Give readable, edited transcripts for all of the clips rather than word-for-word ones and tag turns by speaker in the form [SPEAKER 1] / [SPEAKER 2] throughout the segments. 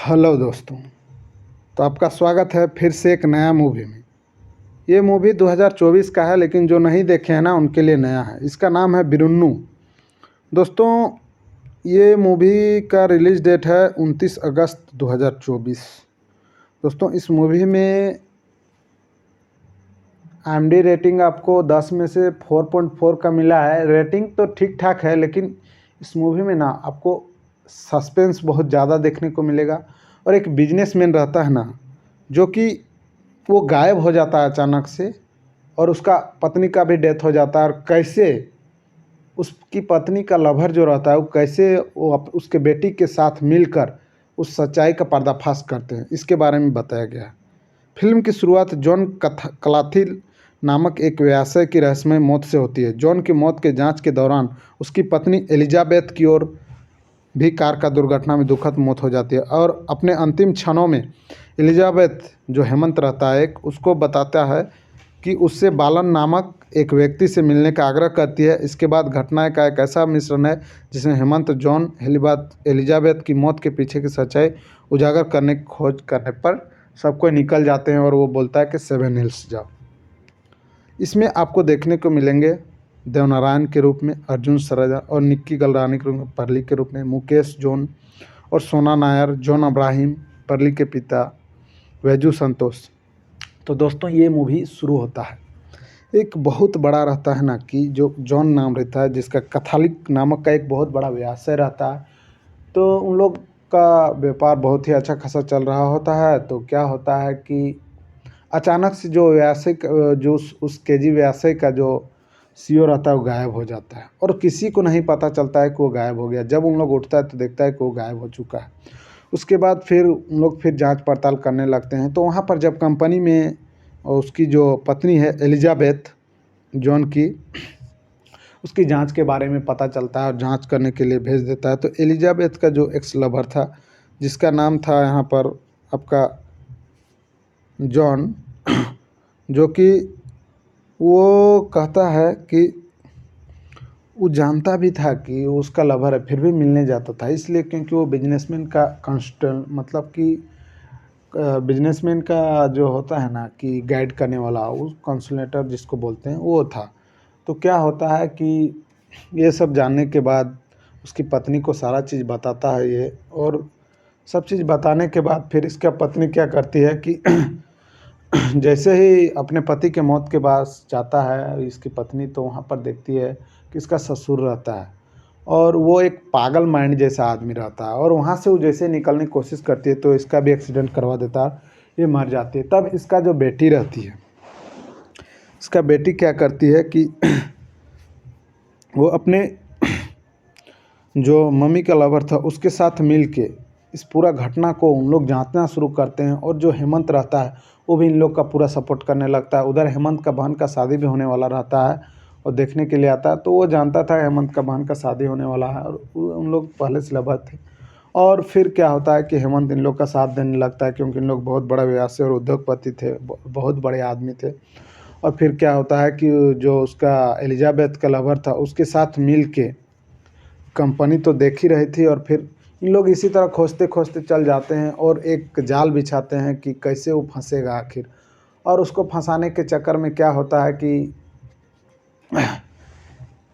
[SPEAKER 1] Hello दोस्तों। तो आपका स्वागत है फिर से एक नया मूवी में। ये मूवी 2024 का है, लेकिन जो नहीं देखे हैं ना उनके लिए नया है। इसका नाम है बिरुन्नू। दोस्तों, ये मूवी का रिलीज़ डेट है 29 अगस्त 2024। दोस्तों, इस मूवी में IMDb रेटिंग आपको 10 में से 4.4 का मिला है। रेटिंग तो ठीक ठाक है, लेकिन इस मूवी में ना आपको सस्पेंस बहुत ज़्यादा देखने को मिलेगा। और एक बिजनेसमैन रहता है ना, जो कि वो गायब हो जाता है अचानक से, और उसका पत्नी का भी डेथ हो जाता है। और कैसे उसकी पत्नी का लवर जो रहता है वो कैसे उसके बेटी के साथ मिलकर उस सच्चाई का पर्दाफाश करते हैं, इसके बारे में बताया गया है। फिल्म की शुरुआत जॉन क्लाथिल नामक एक व्यवसायी की रहस्यमय मौत से होती है। जॉन की मौत के जांच के दौरान उसकी पत्नी एलिजाबेथ की ओर भी कार का दुर्घटना में दुखद मौत हो जाती है। और अपने अंतिम क्षणों में एलिजाबेथ, जो हेमंत रहता है उसको बताता है कि उससे बालन नामक एक व्यक्ति से मिलने का आग्रह करती है। इसके बाद घटनाएं का एक ऐसा मिश्रण है जिसमें हेमंत जॉन एलिजाबेथ की मौत के पीछे की सच्चाई उजागर करने की खोज करने पर सब कोई निकल जाते हैं, और वो बोलता है कि 7 हिल्स जाओ। इसमें आपको देखने को मिलेंगे देवनारायण के रूप में अर्जुन सरजा, और निक्की गलरानी के रूप में परली के रूप में मुकेश जॉन, और सोना नायर, जॉन अब्राहिम, परली के पिता वैजू संतोष। तो दोस्तों, ये मूवी शुरू होता है, एक बहुत बड़ा रहता है ना कि जो जॉन नाम रहता है, जिसका कैथोलिक नामक का एक बहुत बड़ा व्यवसाय रहता है। तो उन लोग का व्यापार बहुत ही अच्छा खासा चल रहा होता है। तो क्या होता है कि अचानक से जो व्यावसायिक जो उस केजी व्यवसाय का जो CEO रहता है वो गायब हो जाता है, और किसी को नहीं पता चलता है कि वो गायब हो गया। जब उन लोग उठता है तो देखता है कि वो गायब हो चुका है। उसके बाद फिर उन लोग जांच पड़ताल करने लगते हैं। तो वहाँ पर जब कंपनी में उसकी जो पत्नी है एलिजाबेथ, जॉन की, उसकी जांच के बारे में पता चलता है और जांच करने के लिए भेज देता है। तो एलिजाबेथ का जो एक्स लवर था, जिसका नाम था यहाँ पर आपका जॉन, जो कि वो कहता है कि वो जानता भी था कि वो उसका लवर है, फिर भी मिलने जाता था। इसलिए क्योंकि वो बिजनेसमैन का मतलब कि बिजनेसमैन का जो होता है ना कि गाइड करने वाला, उस कंसल्टेंट जिसको बोलते हैं, वो था। तो क्या होता है कि ये सब जानने के बाद उसकी पत्नी को सारा चीज़ बताता है ये, और सब चीज़ बताने के बाद फिर इसका पत्नी क्या करती है कि जैसे ही अपने पति के मौत के बाद जाता है इसकी पत्नी, तो वहाँ पर देखती है कि इसका ससुर रहता है, और वो एक पागल माइंड जैसा आदमी रहता है। और वहाँ से वो जैसे निकलने की कोशिश करती है तो इसका भी एक्सीडेंट करवा देता है, ये मर जाती है। तब इसका जो बेटी रहती है, इसका बेटी क्या करती है कि वो अपने जो मम्मी का लवर था उसके साथ मिल के इस पूरा घटना को उन लोग जांचना शुरू करते हैं। और जो हेमंत रहता है वो भी इन लोग का पूरा सपोर्ट करने लगता है। उधर हेमंत का बहन का शादी भी होने वाला रहता है और देखने के लिए आता है। तो वो जानता था हेमंत का बहन का शादी होने वाला है, और उन लोग पहले से लवर थे। और फिर क्या होता है कि हेमंत इन लोग का साथ देने लगता है, क्योंकि इन लोग बहुत बड़ा व्यवसायी और उद्योगपति थे, बहुत बड़े आदमी थे। और फिर क्या होता है कि जो उसका एलिजाबेथ का लवर था उसके साथ मिल के कंपनी तो देख ही रही थी, और फिर इन लोग इसी तरह खोजते खोजते चल जाते हैं और एक जाल बिछाते हैं कि कैसे वो फंसेगा आखिर। और उसको फंसाने के चक्कर में क्या होता है कि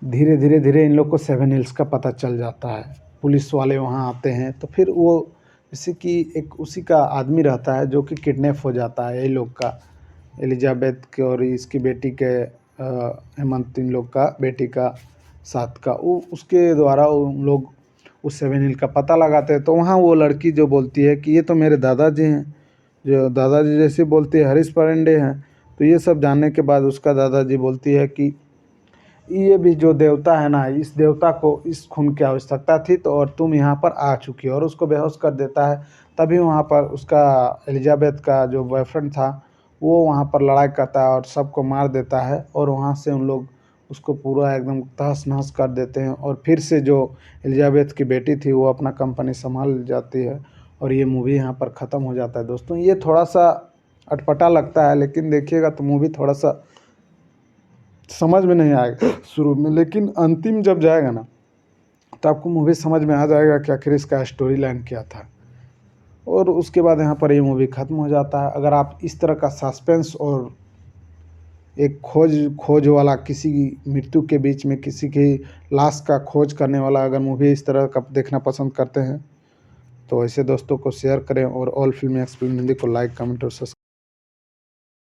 [SPEAKER 1] धीरे धीरे धीरे इन लोग को 7 हिल्स का पता चल जाता है। पुलिस वाले वहाँ आते हैं, तो फिर वो जैसे कि एक उसी का आदमी रहता है जो कि किडनैप हो जाता है, ये लोग का, एलिजाबेथ के और इसकी बेटी के, हेमंत इन लोग का बेटी का साथ का, वो उसके द्वारा उन लोग उस 7 हिल का पता लगाते हैं। तो वहाँ वो लड़की जो बोलती है कि ये तो मेरे दादाजी हैं, जो दादाजी जैसे बोलती है हरीश पांडे हैं। तो ये सब जानने के बाद उसका दादाजी बोलती है कि ये भी जो देवता है ना, इस देवता को इस खून की आवश्यकता थी, तो और तुम यहाँ पर आ चुकी हो, और उसको बेहोश कर देता है। तभी वहाँ पर उसका एलिजाबेथ का जो बॉयफ्रेंड था वो वहाँ पर लड़ाई करता है और सबको मार देता है, और वहाँ से उन लोग उसको पूरा एकदम तहस नहस कर देते हैं। और फिर से जो एलिजाबेथ की बेटी थी वो अपना कंपनी संभाल जाती है, और ये मूवी यहाँ पर ख़त्म हो जाता है। दोस्तों, ये थोड़ा सा अटपटा लगता है, लेकिन देखिएगा तो मूवी थोड़ा सा समझ में नहीं आएगा शुरू में, लेकिन अंतिम जब जाएगा ना तो आपको मूवी समझ में आ जाएगा कि आखिर इसका स्टोरी लाइन क्या था। और उसके बाद यहाँ पर ये मूवी ख़त्म हो जाता है। अगर आप इस तरह का सस्पेंस और एक खोज वाला, किसी की मृत्यु के बीच में किसी की लाश का खोज करने वाला अगर मूवी इस तरह का देखना पसंद करते हैं तो ऐसे दोस्तों को शेयर करें, और ऑल फिल्मी एक्सप्लेन हिंदी को लाइक, कमेंट और सब्सक्राइब